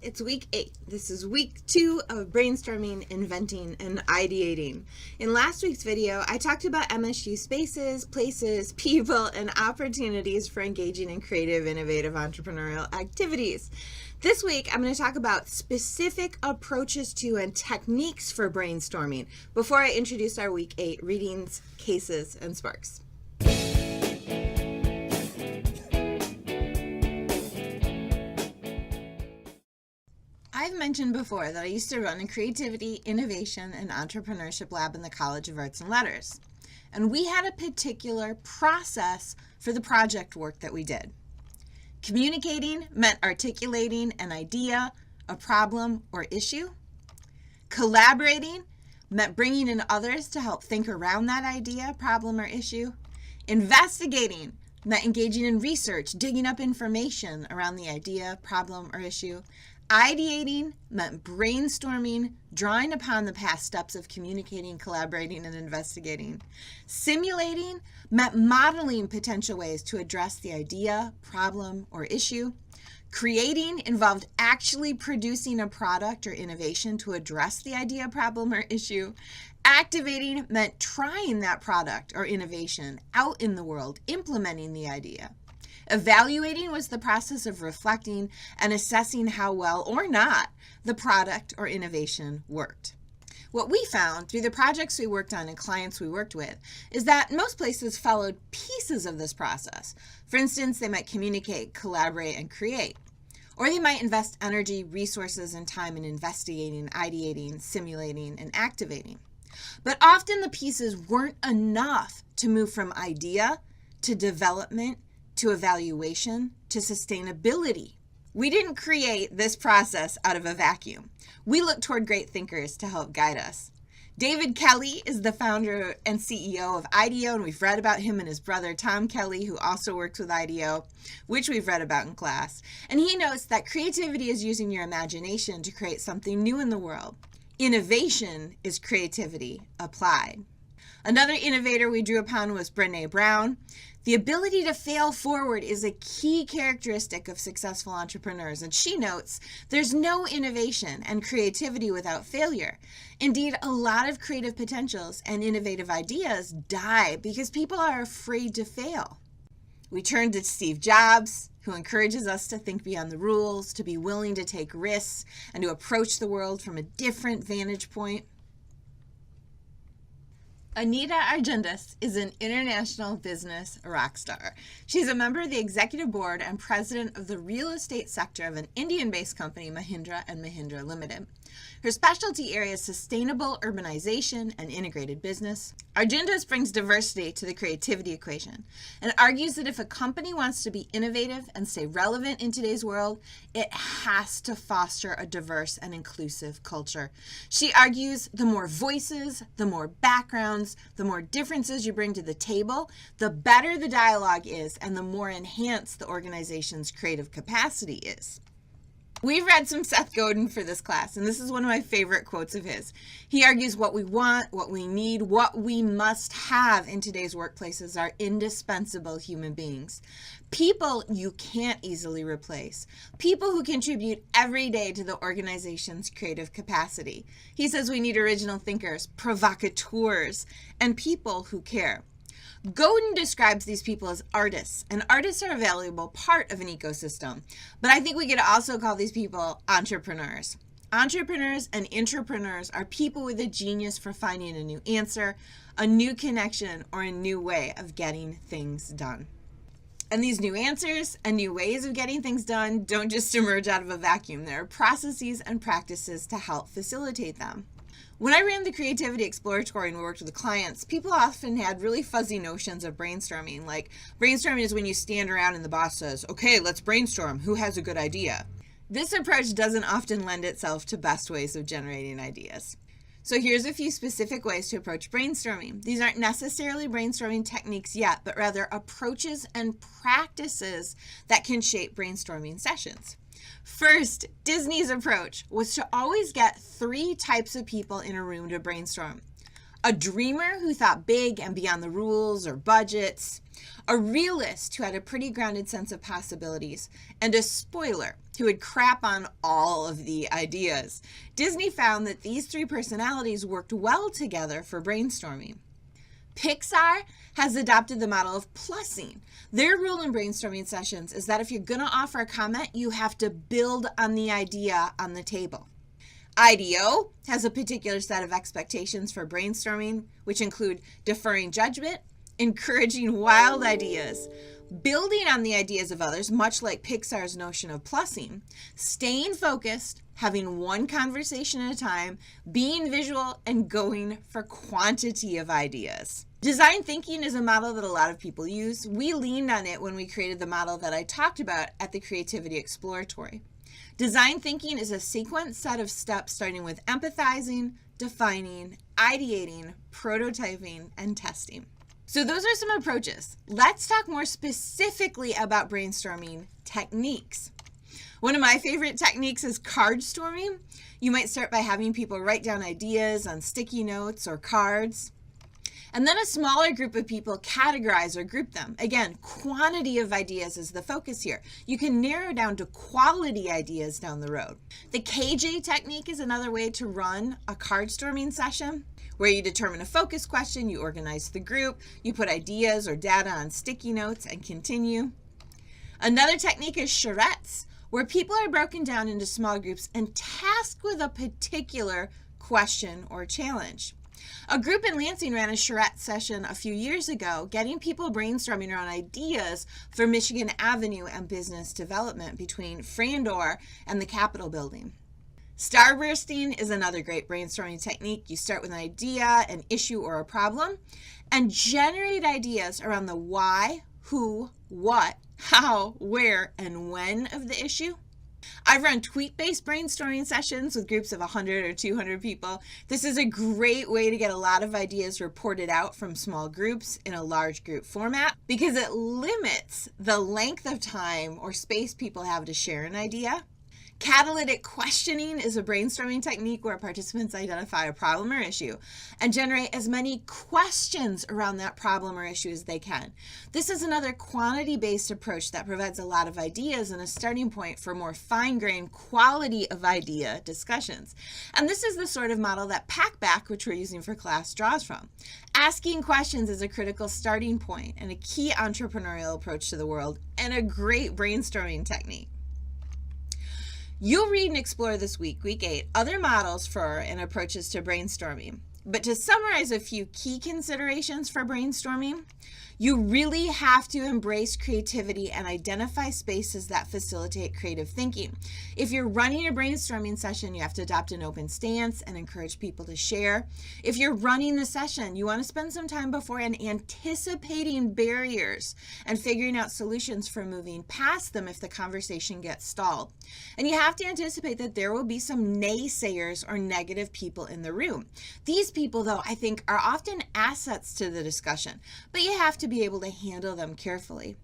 it's week 8. This is week 2 of brainstorming, inventing, and ideating. In last week's video, I talked about MSU spaces, places, people, and opportunities for engaging in creative, innovative, entrepreneurial activities. This week, I'm going to talk about specific approaches to and techniques for brainstorming before I introduce our week 8 readings, cases, and sparks. I've mentioned before that I used to run a creativity, innovation, and entrepreneurship lab in the College of Arts and Letters. And we had a particular process for the project work that we did. Communicating meant articulating an idea, a problem, or issue. Collaborating meant bringing in others to help think around that idea, problem, or issue. Investigating meant engaging in research, digging up information around the idea, problem, or issue. Ideating meant brainstorming, drawing upon the past steps of communicating, collaborating, and investigating. Simulating meant modeling potential ways to address the idea, problem, or issue. Creating involved actually producing a product or innovation to address the idea, problem, or issue. Activating meant trying that product or innovation out in the world, implementing the idea. Evaluating was the process of reflecting and assessing how well or not the product or innovation worked. What we found through the projects we worked on and clients we worked with is that most places followed pieces of this process. For instance, they might communicate, collaborate, and create. Or they might invest energy, resources, and time in investigating, ideating, simulating, and activating. But often the pieces weren't enough to move from idea to development to evaluation, to sustainability. We didn't create this process out of a vacuum. We look toward great thinkers to help guide us. David Kelly is the founder and CEO of IDEO, and we've read about him and his brother Tom Kelly, who also works with IDEO, which we've read about in class. And he notes that creativity is using your imagination to create something new in the world. Innovation is creativity applied. Another innovator we drew upon was Brené Brown. The ability to fail forward is a key characteristic of successful entrepreneurs, and she notes there's no innovation and creativity without failure. Indeed, a lot of creative potentials and innovative ideas die because people are afraid to fail. We turn to Steve Jobs, who encourages us to think beyond the rules, to be willing to take risks, and to approach the world from a different vantage point. Anita Argendis is an international business rock star. She's a member of the executive board and president of the real estate sector of an Indian-based company, Mahindra & Mahindra Limited. Her specialty area is sustainable urbanization and integrated business. Argendis brings diversity to the creativity equation and argues that if a company wants to be innovative and stay relevant in today's world, it has to foster a diverse and inclusive culture. She argues the more voices, the more backgrounds, the more differences you bring to the table, the better the dialogue is and the more enhanced the organization's creative capacity is. We've read some Seth Godin for this class, and this is one of my favorite quotes of his. He argues what we want, what we need, what we must have in today's workplaces are indispensable human beings. People you can't easily replace. People who contribute every day to the organization's creative capacity. He says we need original thinkers, provocateurs, and people who care. Godin describes these people as artists, and artists are a valuable part of an ecosystem. But I think we could also call these people entrepreneurs. Entrepreneurs and intrapreneurs are people with a genius for finding a new answer, a new connection, or a new way of getting things done. And these new answers and new ways of getting things done don't just emerge out of a vacuum. There are processes and practices to help facilitate them. When I ran the Creativity Exploratory and worked with clients, people often had really fuzzy notions of brainstorming. Like, brainstorming is when you stand around and the boss says, okay, let's brainstorm. Who has a good idea? This approach doesn't often lend itself to best ways of generating ideas. So here's a few specific ways to approach brainstorming. These aren't necessarily brainstorming techniques yet, but rather approaches and practices that can shape brainstorming sessions. First, Disney's approach was to always get 3 types of people in a room to brainstorm. A dreamer who thought big and beyond the rules or budgets, a realist who had a pretty grounded sense of possibilities, and a spoiler who would crap on all of the ideas. Disney found that these three personalities worked well together for brainstorming. Pixar has adopted the model of plussing. Their rule in brainstorming sessions is that if you're going to offer a comment, you have to build on the idea on the table. IDEO has a particular set of expectations for brainstorming, which include deferring judgment, encouraging wild ideas, building on the ideas of others, much like Pixar's notion of plussing, staying focused, having one conversation at a time, being visual, and going for quantity of ideas. Design thinking is a model that a lot of people use. We leaned on it when we created the model that I talked about at the Creativity Exploratory. Design thinking is a sequenced set of steps starting with empathizing, defining, ideating, prototyping, and testing. So those are some approaches. Let's talk more specifically about brainstorming techniques. One of my favorite techniques is card storming. You might start by having people write down ideas on sticky notes or cards. And then a smaller group of people categorize or group them. Again, quantity of ideas is the focus here. You can narrow down to quality ideas down the road. The KJ technique is another way to run a card storming session where you determine a focus question, you organize the group, you put ideas or data on sticky notes and continue. Another technique is charrettes, where people are broken down into small groups and tasked with a particular question or challenge. A group in Lansing ran a charrette session a few years ago, getting people brainstorming around ideas for Michigan Avenue and business development between Frandor and the Capitol building. Starbursting is another great brainstorming technique. You start with an idea, an issue, or a problem, and generate ideas around the why, who, what, how, where, and when of the issue. I've run tweet-based brainstorming sessions with groups of 100 or 200 people. This is a great way to get a lot of ideas reported out from small groups in a large group format because it limits the length of time or space people have to share an idea. Catalytic questioning is a brainstorming technique where participants identify a problem or issue and generate as many questions around that problem or issue as they can. This is another quantity-based approach that provides a lot of ideas and a starting point for more fine-grained quality of idea discussions. And this is the sort of model that Packback, which we're using for class, draws from. Asking questions is a critical starting point and a key entrepreneurial approach to the world and a great brainstorming technique. You'll read and explore this week, week 8, other models for and approaches to brainstorming. But to summarize a few key considerations for brainstorming, you really have to embrace creativity and identify spaces that facilitate creative thinking. If you're running a brainstorming session, you have to adopt an open stance and encourage people to share. If you're running the session, you want to spend some time beforehand anticipating barriers and figuring out solutions for moving past them if the conversation gets stalled. And you have to anticipate that there will be some naysayers or negative people in the room. These people, though, I think are often assets to the discussion, but you have to be able to handle them carefully.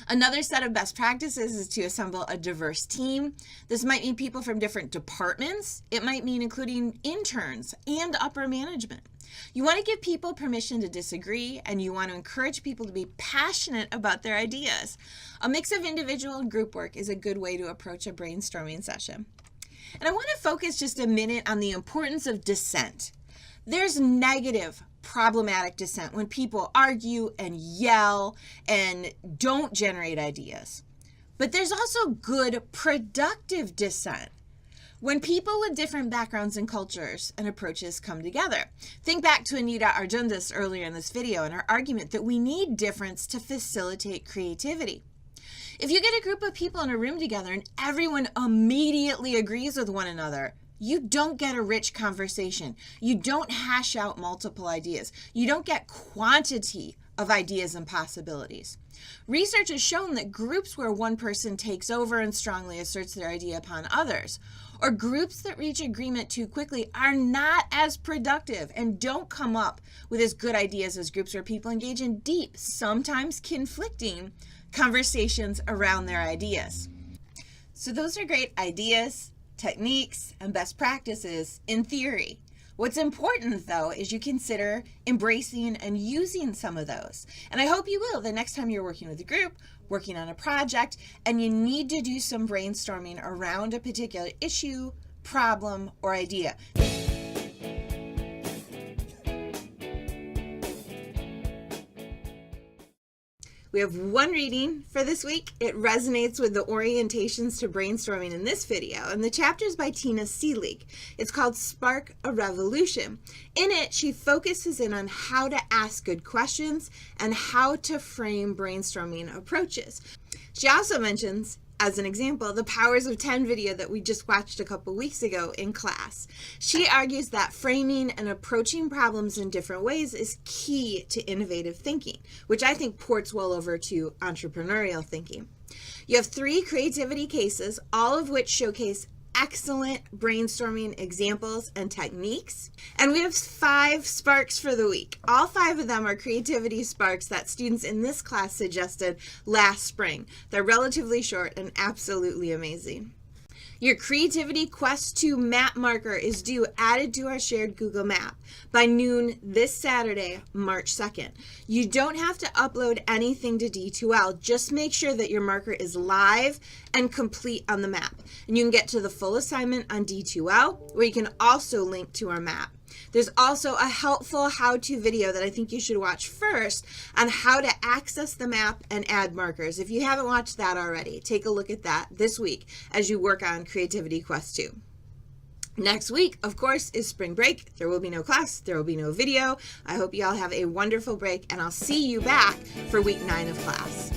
Another set of best practices is to assemble a diverse team. This might mean people from different departments. It might mean including interns and upper management. You want to give people permission to disagree, and you want to encourage people to be passionate about their ideas. A mix of individual and group work is a good way to approach a brainstorming session. And I want to focus just a minute on the importance of dissent. There's negative, problematic dissent when people argue and yell and don't generate ideas. But there's also good, productive dissent when people with different backgrounds and cultures and approaches come together. Think back to Anita Arjundis earlier in this video and her argument that we need difference to facilitate creativity. If you get a group of people in a room together and everyone immediately agrees with one another, you don't get a rich conversation. You don't hash out multiple ideas. You don't get quantity of ideas and possibilities. Research has shown that groups where one person takes over and strongly asserts their idea upon others, or groups that reach agreement too quickly, are not as productive and don't come up with as good ideas as groups where people engage in deep, sometimes conflicting conversations around their ideas. So those are great ideas, techniques, and best practices in theory. What's important, though, is you consider embracing and using some of those. And I hope you will the next time you're working with a group, working on a project, and you need to do some brainstorming around a particular issue, problem, or idea. We have one reading for this week. It resonates with the orientations to brainstorming in this video, and the chapter is by Tina Seelig. It's called Spark a Revolution. In it, she focuses in on how to ask good questions and how to frame brainstorming approaches. She also mentions, as an example, the Powers of 10 video that we just watched a couple weeks ago in class. She argues that framing and approaching problems in different ways is key to innovative thinking, which I think ports well over to entrepreneurial thinking. You have 3 creativity cases, all of which showcase excellent brainstorming examples and techniques. And we have 5 sparks for the week. All 5 of them are creativity sparks that students in this class suggested last spring. They're relatively short and absolutely amazing. Your Creativity Quest 2 map marker is due added to our shared Google Map by noon this Saturday, March 2nd. You don't have to upload anything to D2L. Just make sure that your marker is live and complete on the map. And you can get to the full assignment on D2L, where you can also link to our map. There's also a helpful how-to video that I think you should watch first on how to access the map and add markers. If you haven't watched that already, take a look at that this week as you work on Creativity Quest 2. Next week, of course, is spring break. There will be no class. There will be no video. I hope you all have a wonderful break, and I'll see you back for week 9 of class.